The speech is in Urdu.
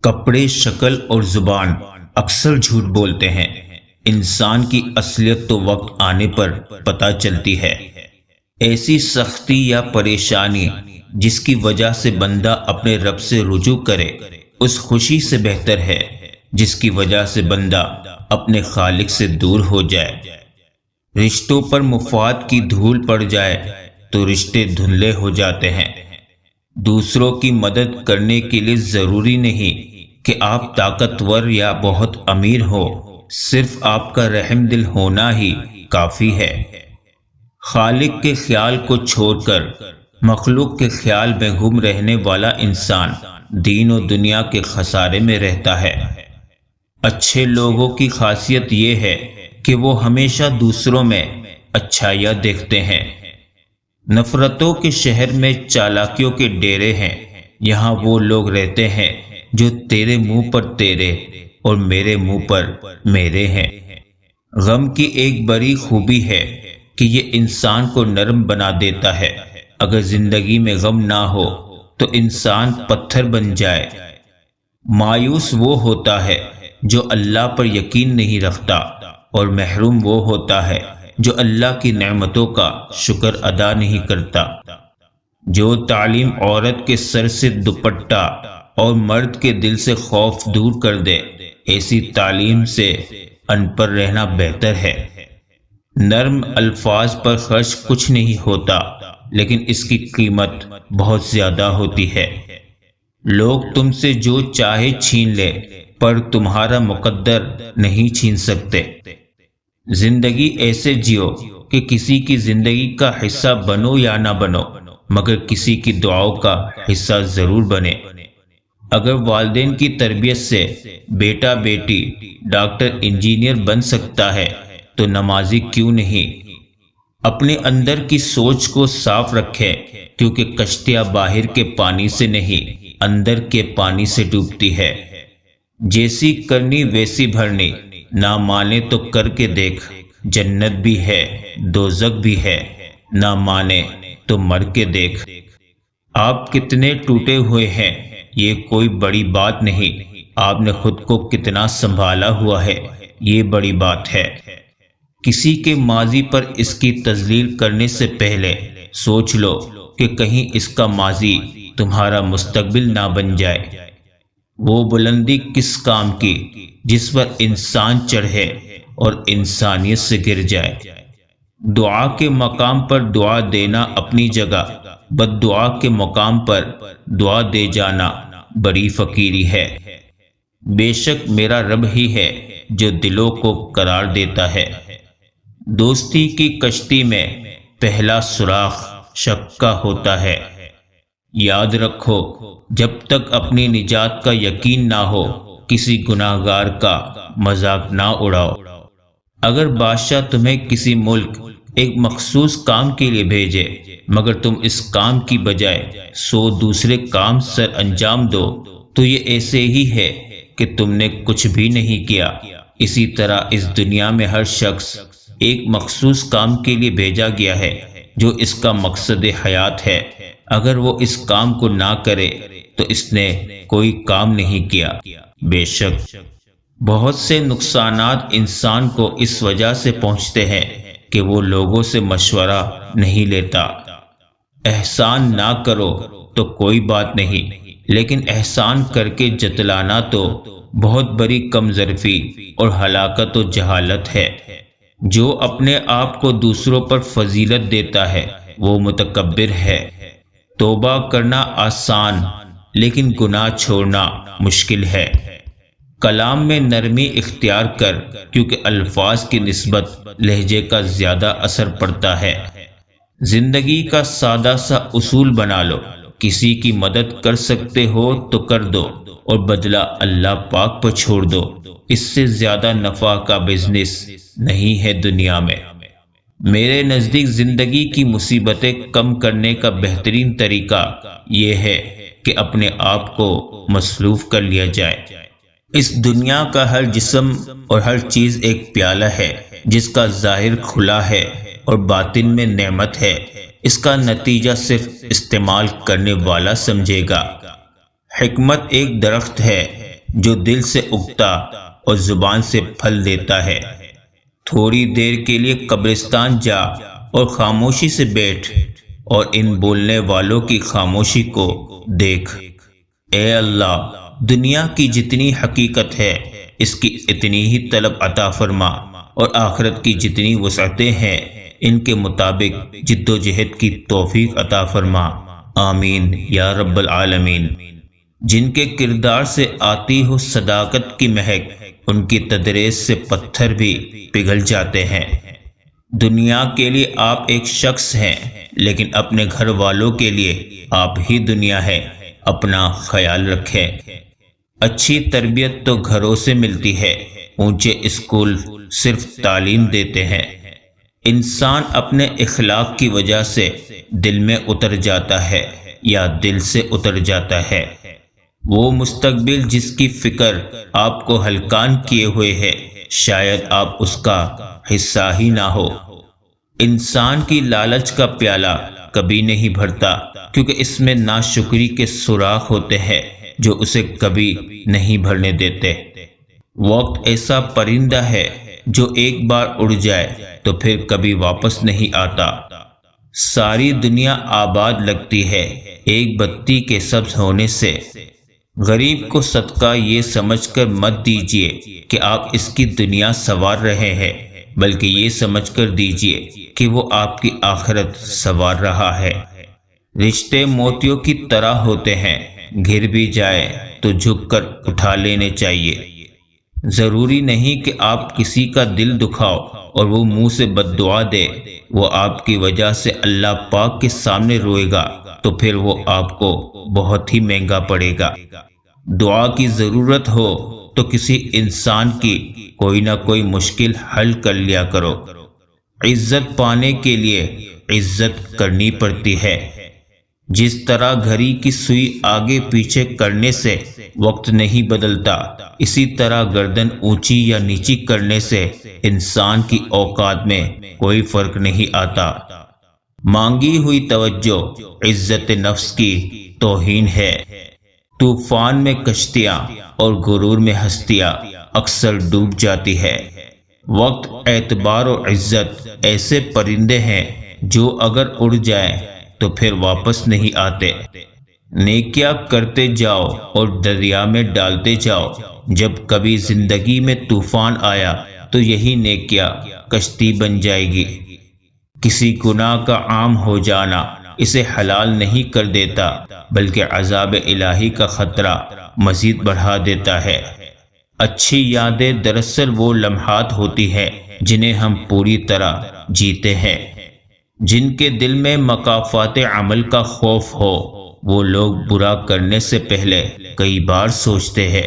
کپڑے، شکل اور زبان اکثر جھوٹ بولتے ہیں۔ انسان کی اصلیت تو وقت آنے پر پتہ چلتی ہے۔ ایسی سختی یا پریشانی جس کی وجہ سے بندہ اپنے رب سے رجوع کرے اس خوشی سے بہتر ہے جس کی وجہ سے بندہ اپنے خالق سے دور ہو جائے۔ رشتوں پر مفاد کی دھول پڑ جائے تو رشتے دھندلے ہو جاتے ہیں۔ دوسروں کی مدد کرنے کے لیے ضروری نہیں کہ آپ طاقتور یا بہت امیر ہو، صرف آپ کا رحم دل ہونا ہی کافی ہے۔ خالق کے خیال کو چھوڑ کر مخلوق کے خیال میں گم رہنے والا انسان دین و دنیا کے خسارے میں رہتا ہے۔ اچھے لوگوں کی خاصیت یہ ہے کہ وہ ہمیشہ دوسروں میں اچھائیاں دیکھتے ہیں۔ نفرتوں کے شہر میں چالاکیوں کے ڈیرے ہیں، یہاں وہ لوگ رہتے ہیں جو تیرے منہ پر تیرے اور میرے منہ پر میرے ہیں۔ غم کی ایک بڑی خوبی ہے کہ یہ انسان کو نرم بنا دیتا ہے۔ اگر زندگی میں غم نہ ہو تو انسان پتھر بن جائے۔ مایوس وہ ہوتا ہے جو اللہ پر یقین نہیں رکھتا، اور محروم وہ ہوتا ہے جو اللہ کی نعمتوں کا شکر ادا نہیں کرتا۔ جو تعلیم عورت کے سر سے دوپٹہ اور مرد کے دل سے خوف دور کر دے، ایسی تعلیم سے ان پڑھ رہنا بہتر ہے۔ نرم الفاظ پر خرچ کچھ نہیں ہوتا، لیکن اس کی قیمت بہت زیادہ ہوتی ہے۔ لوگ تم سے جو چاہے چھین لے، پر تمہارا مقدر نہیں چھین سکتے۔ زندگی ایسے جیو کہ کسی کی زندگی کا حصہ بنو یا نہ بنو، مگر کسی کی دعاؤں کا حصہ ضرور بنے۔ اگر والدین کی تربیت سے بیٹا بیٹی ڈاکٹر انجینئر بن سکتا ہے تو نمازی کیوں نہیں؟ اپنے اندر کی سوچ کو صاف رکھیں، کیونکہ کشتیاں باہر کے پانی سے نہیں اندر کے پانی سے ڈوبتی ہے۔ جیسی کرنی ویسی بھرنی، نہ مانے تو کر کے دیکھ، جنت بھی ہے دوزخ بھی ہے، نہ مانے تو مر کے دیکھ۔ آپ کتنے ٹوٹے ہوئے ہیں یہ کوئی بڑی بات نہیں، آپ نے خود کو کتنا سنبھالا ہوا ہے یہ بڑی بات ہے۔ کسی کے ماضی پر اس کی تذلیل کرنے سے پہلے سوچ لو کہ کہیں اس کا ماضی تمہارا مستقبل نہ بن جائے۔ وہ بلندی کس کام کی جس پر انسان چڑھے اور انسانیت سے گر جائے۔ دعا کے مقام پر دعا دینا اپنی جگہ، بد دعا کے مقام پر دعا دے جانا بڑی فقیری ہے۔ بے شک میرا رب ہی ہے جو دلوں کو قرار دیتا ہے۔ دوستی کی کشتی میں پہلا سوراخ شک کا ہوتا ہے۔ یاد رکھو، جب تک اپنی نجات کا یقین نہ ہو کسی گناہگار کا مذاق نہ اڑاؤ۔ اگر بادشاہ تمہیں کسی ملک ایک مخصوص کام کے لیے بھیجے، مگر تم اس کام کی بجائے 100 دوسرے کام سر انجام دو، تو یہ ایسے ہی ہے کہ تم نے کچھ بھی نہیں کیا۔ اسی طرح اس دنیا میں ہر شخص ایک مخصوص کام کے لیے بھیجا گیا ہے جو اس کا مقصد حیات ہے۔ اگر وہ اس کام کو نہ کرے تو اس نے کوئی کام نہیں کیا۔ بے شک بہت سے نقصانات انسان کو اس وجہ سے پہنچتے ہیں کہ وہ لوگوں سے مشورہ نہیں لیتا۔ احسان نہ کرو تو کوئی بات نہیں، لیکن احسان کر کے جتلانا تو بہت بڑی کمظرفی اور ہلاکت و جہالت ہے۔ جو اپنے آپ کو دوسروں پر فضیلت دیتا ہے وہ متکبر ہے۔ توبہ کرنا آسان، لیکن گناہ چھوڑنا مشکل ہے۔ کلام میں نرمی اختیار کر، کیونکہ الفاظ کی نسبت لہجے کا زیادہ اثر پڑتا ہے۔ زندگی کا سادہ سا اصول بنا لو، کسی کی مدد کر سکتے ہو تو کر دو، اور بدلہ اللہ پاک پر چھوڑ دو۔ اس سے زیادہ نفع کا بزنس نہیں ہے دنیا میں۔ میرے نزدیک زندگی کی مصیبتیں کم کرنے کا بہترین طریقہ یہ ہے کہ اپنے آپ کو مصروف کر لیا جائے۔ اس دنیا کا ہر جسم اور ہر چیز ایک پیالہ ہے جس کا ظاہر کھلا ہے اور باطن میں نعمت ہے۔ اس کا نتیجہ صرف استعمال کرنے والا سمجھے گا۔ حکمت ایک درخت ہے جو دل سے اگتا اور زبان سے پھل دیتا ہے۔ تھوڑی دیر کے لیے قبرستان جا اور خاموشی سے بیٹھ اور ان بولنے والوں کی خاموشی کو دیکھ۔ اے اللہ، دنیا کی جتنی حقیقت ہے اس کی اتنی ہی طلب عطا فرما، اور آخرت کی جتنی وسعتیں ہیں ان کے مطابق جد و جہد کی توفیق عطا فرما، آمین یا رب العالمین۔ جن کے کردار سے آتی ہو صداقت کی مہک، ان کی تدریس سے پتھر بھی پگھل جاتے ہیں۔ دنیا کے لیے آپ ایک شخص ہیں، لیکن اپنے گھر والوں کے لیے آپ ہی دنیا ہے، اپنا خیال رکھیں۔ اچھی تربیت تو گھروں سے ملتی ہے، اونچے اسکول صرف تعلیم دیتے ہیں۔ انسان اپنے اخلاق کی وجہ سے دل میں اتر جاتا ہے یا دل سے اتر جاتا ہے۔ وہ مستقبل جس کی فکر آپ کو ہلکان کیے ہوئے ہے، شاید آپ اس کا حصہ ہی نہ ہو۔ انسان کی لالچ کا پیالہ کبھی نہیں بھرتا، کیونکہ اس میں ناشکری کے سوراخ ہوتے ہیں جو اسے کبھی نہیں بھرنے دیتے۔ وقت ایسا پرندہ ہے جو ایک بار اڑ جائے تو پھر کبھی واپس نہیں آتا۔ ساری دنیا آباد لگتی ہے ایک بتی کے سبز ہونے سے۔ غریب کو صدقہ یہ سمجھ کر مت دیجیے کہ آپ اس کی دنیا سنوار رہے ہیں، بلکہ یہ سمجھ کر دیجیے کہ وہ آپ کی آخرت سنوار رہا ہے۔ رشتے موتیوں کی طرح ہوتے ہیں، گر بھی جائے تو جھک کر اٹھا لینے چاہیے۔ ضروری نہیں کہ آپ کسی کا دل دکھاؤ اور وہ منہ سے بد دعا دے۔ وہ آپ کی وجہ سے اللہ پاک کے سامنے روئے گا تو پھر وہ آپ کو بہت ہی مہنگا پڑے گا۔ دعا کی ضرورت ہو تو کسی انسان کی کوئی نہ کوئی مشکل حل کر لیا کرو۔ عزت پانے کے لیے عزت کرنی پڑتی ہے۔ جس طرح گھڑی کی سوئی آگے پیچھے کرنے سے وقت نہیں بدلتا، اسی طرح گردن اونچی یا نیچی کرنے سے انسان کی اوقات میں کوئی فرق نہیں آتا۔ مانگی ہوئی توجہ عزت نفس کی توہین ہے۔ طوفان میں کشتیاں اور غرور میں ہستیاں اکثر ڈوب جاتی ہے۔ وقت، اعتبار اور عزت ایسے پرندے ہیں جو اگر اڑ جائیں تو پھر واپس نہیں آتے۔ نیکیاں کرتے جاؤ اور دریا میں ڈالتے جاؤ۔ جب کبھی زندگی میں طوفان آیا تو یہی نیکیاں کشتی بن جائے گی۔ کسی گناہ کا عام ہو جانا اسے حلال نہیں کر دیتا، بلکہ عذاب الہی کا خطرہ مزید بڑھا دیتا ہے۔ اچھی یادیں دراصل وہ لمحات ہوتی ہیں جنہیں ہم پوری طرح جیتے ہیں۔ جن کے دل میں مکافات عمل کا خوف ہو، وہ لوگ برا کرنے سے پہلے کئی بار سوچتے ہیں۔